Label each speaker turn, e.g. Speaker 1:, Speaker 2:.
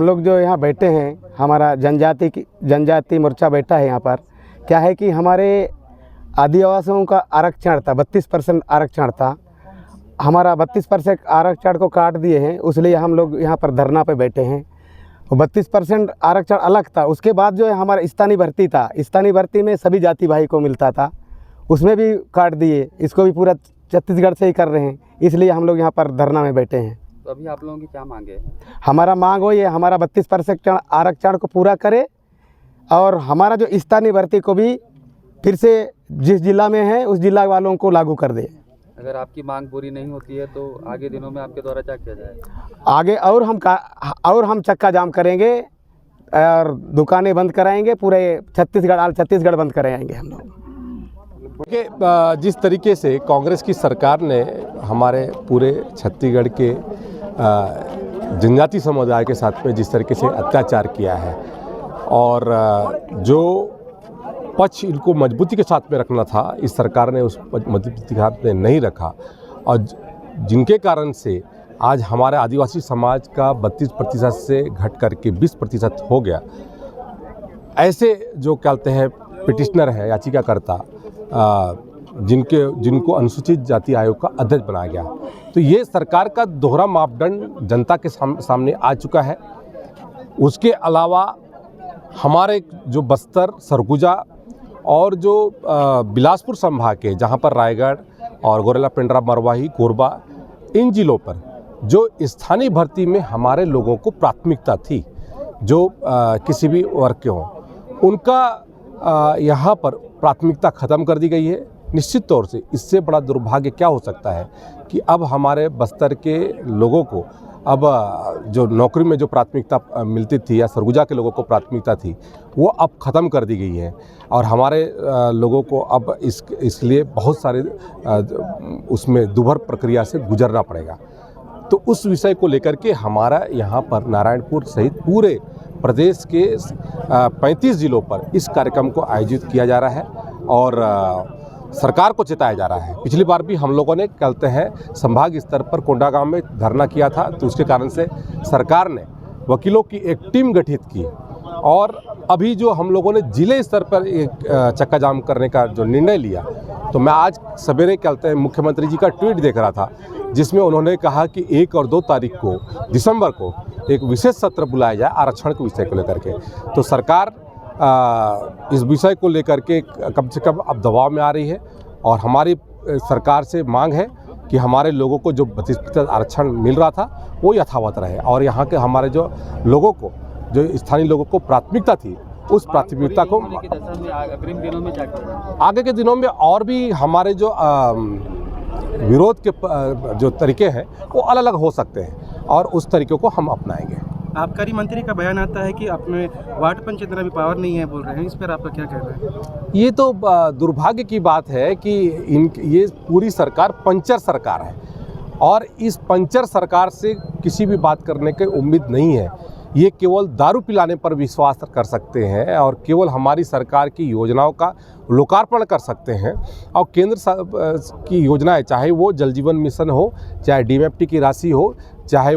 Speaker 1: लोग जो यहाँ बैठे हैं, हमारा जनजाति मोर्चा बैठा है यहाँ पर। क्या है कि हमारे आदिवासियों का आरक्षण था, 32% आरक्षण था। हमारा 32% आरक्षण को काट दिए हैं, इसलिए हम लोग यहाँ पर धरना पे बैठे हैं। 32% आरक्षण अलग था। उसके बाद जो है हमारा स्थानीय भर्ती था, स्थानीय भर्ती में सभी जाति भाई को मिलता था, उसमें भी काट दिए। इसको भी पूरा छत्तीसगढ़ से ही कर रहे हैं, इसलिए हम लोग यहाँ पर धरना में बैठे हैं।
Speaker 2: तो अभी आप लोगों की क्या मांग है?
Speaker 1: हमारा मांग हो ये हमारा 32% आरक्षण को पूरा करे और हमारा जो स्थानीय भर्ती को भी फिर से जिस जिला में है उस जिला वालों को लागू कर दे।
Speaker 2: अगर आपकी मांग पूरी नहीं होती है तो आगे दिनों में आपके द्वारा क्या किया जाएगा?
Speaker 1: आगे और हम चक्का जाम करेंगे और दुकानें बंद कराएंगे, पूरे छत्तीसगढ़ बंद कराएंगे हम लोग।
Speaker 3: देखिए, जिस तरीके से कांग्रेस की सरकार ने हमारे पूरे छत्तीसगढ़ के जनजाति समुदाय के साथ में जिस तरीके से अत्याचार किया है और जो पक्ष इनको मजबूती के साथ में रखना था, इस सरकार ने उस मजबूती के साथ में नहीं रखा और जिनके कारण से आज हमारे आदिवासी समाज का 32% से घट करके 20% हो गया। ऐसे जो कहते हैं पिटिशनर है, याचिकाकर्ता, जिनको अनुसूचित जाति आयोग का अध्यक्ष बनाया गया, तो ये सरकार का दोहरा मापदंड जनता के सामने आ चुका है। उसके अलावा हमारे जो बस्तर, सरगुजा और जो बिलासपुर संभाग के, जहाँ पर रायगढ़ और गोरेला, पेंड्रा, मरवाही, कोरबा, इन जिलों पर जो स्थानीय भर्ती में हमारे लोगों को प्राथमिकता थी, जो किसी भी वर्ग के हों, उनका यहाँ पर प्राथमिकता ख़त्म कर दी गई है। निश्चित तौर से इससे बड़ा दुर्भाग्य क्या हो सकता है कि अब हमारे बस्तर के लोगों को अब जो नौकरी में जो प्राथमिकता मिलती थी या सरगुजा के लोगों को प्राथमिकता थी, वो अब ख़त्म कर दी गई है और हमारे लोगों को अब इसलिए बहुत सारे उसमें दुभर प्रक्रिया से गुजरना पड़ेगा। तो उस विषय को लेकर के हमारा यहाँ पर नारायणपुर सहित पूरे प्रदेश के 35 जिलों पर इस कार्यक्रम को आयोजित किया जा रहा है और सरकार को चेताया जा रहा है। पिछली बार भी हम लोगों ने कहते हैं संभाग स्तर पर कोंडागांव में धरना किया था, तो उसके कारण से सरकार ने वकीलों की एक टीम गठित की और अभी जो हम लोगों ने जिले स्तर पर एक चक्का जाम करने का जो निर्णय लिया, तो मैं आज सवेरे कहते हैं मुख्यमंत्री जी का ट्वीट देख रहा था, जिसमें उन्होंने कहा कि 1 और 2 तारीख को दिसंबर को एक विशेष सत्र बुलाया जाए आरक्षण के विषय को लेकर के। तो सरकार इस विषय को लेकर के कम से कम अब दबाव में आ रही है और हमारी सरकार से मांग है कि हमारे लोगों को जो 32% आरक्षण मिल रहा था वो यथावत रहे और यहाँ के हमारे जो लोगों को, जो स्थानीय लोगों को प्राथमिकता थी, उस प्राथमिकता को
Speaker 2: अग्रिम दिनों में क्या किया जाए?
Speaker 3: आगे के दिनों में और भी हमारे जो विरोध के जो तरीके हैं वो अलग अलग हो सकते हैं और उस तरीक़ों को हम अपनाएंगे।
Speaker 4: आबकारी मंत्री का बयान आता है कि अपने वार्ड पंचायत में भी पावर नहीं है बोल रहे हैं, इस पर आपका क्या कहना है?
Speaker 3: ये तो दुर्भाग्य की बात है कि ये पूरी सरकार पंचर सरकार है और इस पंचर सरकार से किसी भी बात करने की उम्मीद नहीं है। ये केवल दारू पिलाने पर विश्वास कर सकते हैं और केवल हमारी सरकार की योजनाओं का लोकार्पण कर सकते हैं और केंद्र की योजनाएं, चाहे वो जल जीवन मिशन हो, चाहे डीएमएफटी की राशि हो, चाहे